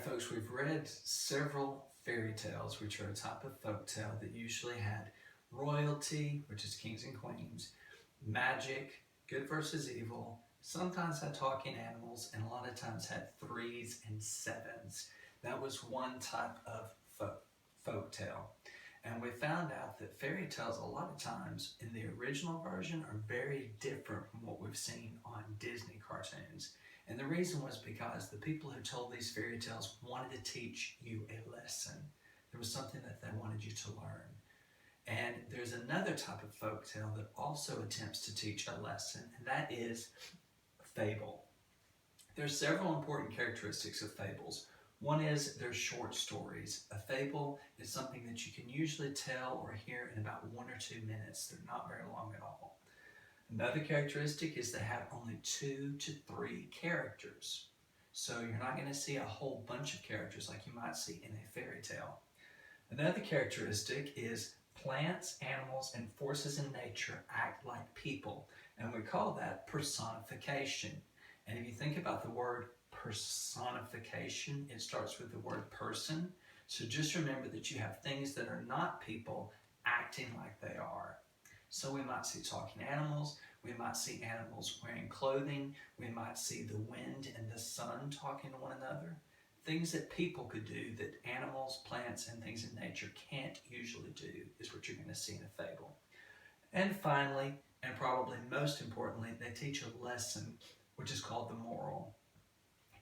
folks, we've read several fairy tales, which are a type of folk tale that usually had royalty, which is kings and queens, magic, good versus evil, sometimes had talking animals, and a lot of times had threes and sevens. That was one type of folk tale. And we found out that fairy tales, a lot of times in the original version, are very different from what we've seen on Disney cartoons. And the reason was because the people who told these fairy tales wanted to teach you a lesson. There was something that they wanted you to learn. And there's another type of folk tale that also attempts to teach a lesson, and that is fable. There's several important characteristics of fables. One is they're short stories. A fable is something that you can usually tell or hear in about 1 or 2 minutes. They're not very long at all. Another characteristic is they have only 2 to 3 characters. So you're not going to see a whole bunch of characters like you might see in a fairy tale. Another characteristic is plants, animals, and forces in nature act like people. And we call that personification. And if you think about the word personification, it starts with the word person. So just remember that you have things that are not people acting like they are. So we might see talking animals, we might see animals wearing clothing, we might see the wind and the sun talking to one another. Things that people could do that animals, plants, and things in nature can't usually do is what you're going to see in a fable. And finally, and probably most importantly, they teach a lesson, which is called the moral.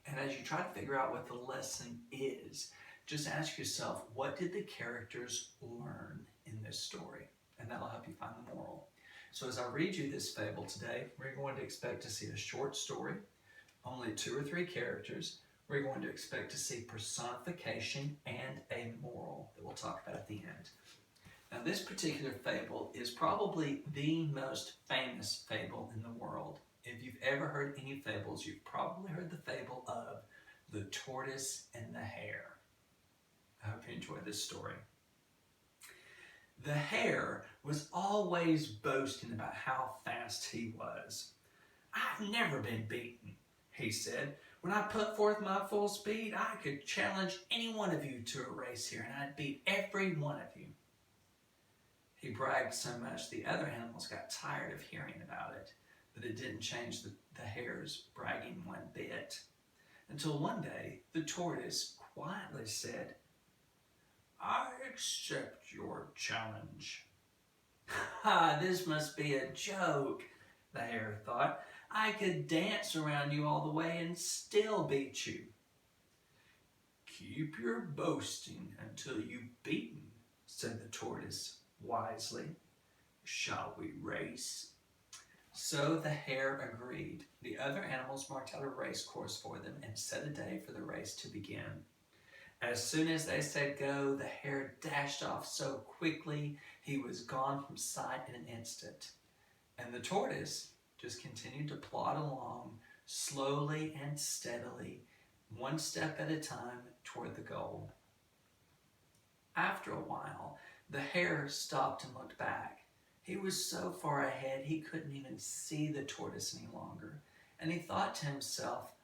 And as you try to figure out what the lesson is, just ask yourself, what did the characters learn in this story? And that'll help you find the moral. So as I read you this fable today, we're going to expect to see a short story, only 2 or 3 characters. We're going to expect to see personification and a moral that we'll talk about at the end. Now this particular fable is probably the most famous fable in the world. If you've ever heard any fables, you've probably heard the fable of the tortoise and the hare. I hope you enjoy this story. The hare was always boasting about how fast he was. "I've never been beaten," he said. "When I put forth my full speed, I could challenge any one of you to a race here, and I'd beat every one of you." He bragged so much the other animals got tired of hearing about it, but it didn't change the hare's bragging one bit. Until one day, the tortoise quietly said, "I accept your challenge." "Ha, this must be a joke," the hare thought. "I could dance around you all the way and still beat you." "Keep your boasting until you've beaten," said the tortoise wisely. "Shall we race?" So the hare agreed. The other animals marked out a race course for them and set a day for the race to begin. As soon as they said go, the hare dashed off so quickly he was gone from sight in an instant. And the tortoise just continued to plod along, slowly and steadily, one step at a time toward the goal. After a while, the hare stopped and looked back. He was so far ahead he couldn't even see the tortoise any longer. And he thought to himself,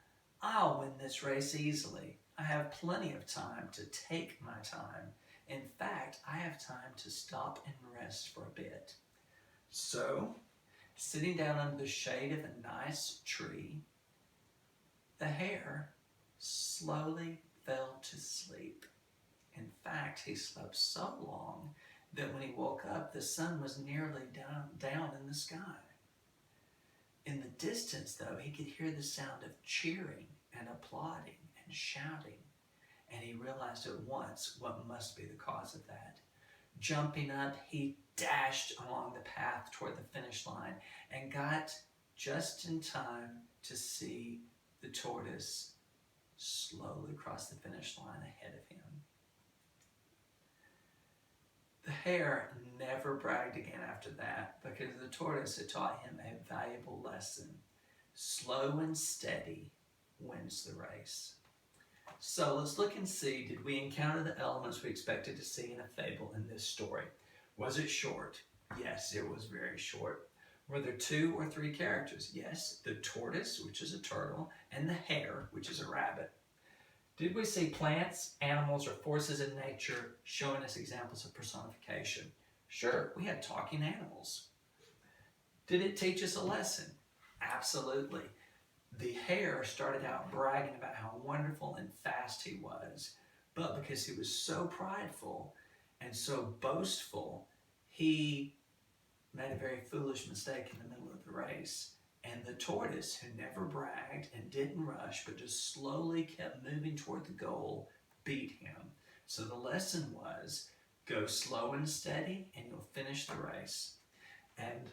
"I'll win this race easily. I have plenty of time to take my time. In fact, I have time to stop and rest for a bit." So, sitting down under the shade of a nice tree, the hare slowly fell to sleep. In fact, he slept so long that when he woke up, the sun was nearly down in the sky. In the distance, though, he could hear the sound of cheering and applauding and shouting, and he realized at once what must be the cause of that. Jumping up, he dashed along the path toward the finish line and got just in time to see the tortoise slowly cross the finish line ahead of him. The hare never bragged again after that because the tortoise had taught him a valuable lesson. Slow and steady wins the race. So let's look and see, did we encounter the elements we expected to see in a fable in this story? Was it short? Yes, it was very short. Were there 2 or 3 characters? Yes, the tortoise, which is a turtle, and the hare, which is a rabbit. Did we see plants, animals, or forces in nature showing us examples of personification? Sure, we had talking animals. Did it teach us a lesson? Absolutely. The hare started out bragging about how wonderful and fast he was, but because he was so prideful and so boastful, he made a very foolish mistake in the middle of the race. And the tortoise, who never bragged and didn't rush, but just slowly kept moving toward the goal, beat him. So the lesson was, go slow and steady and you'll finish the race. And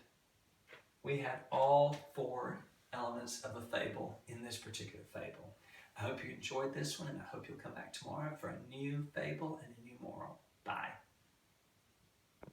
we had all 4 elements of a fable in this particular fable. I hope you enjoyed this one, and I hope you'll come back tomorrow for a new fable and a new moral. Bye.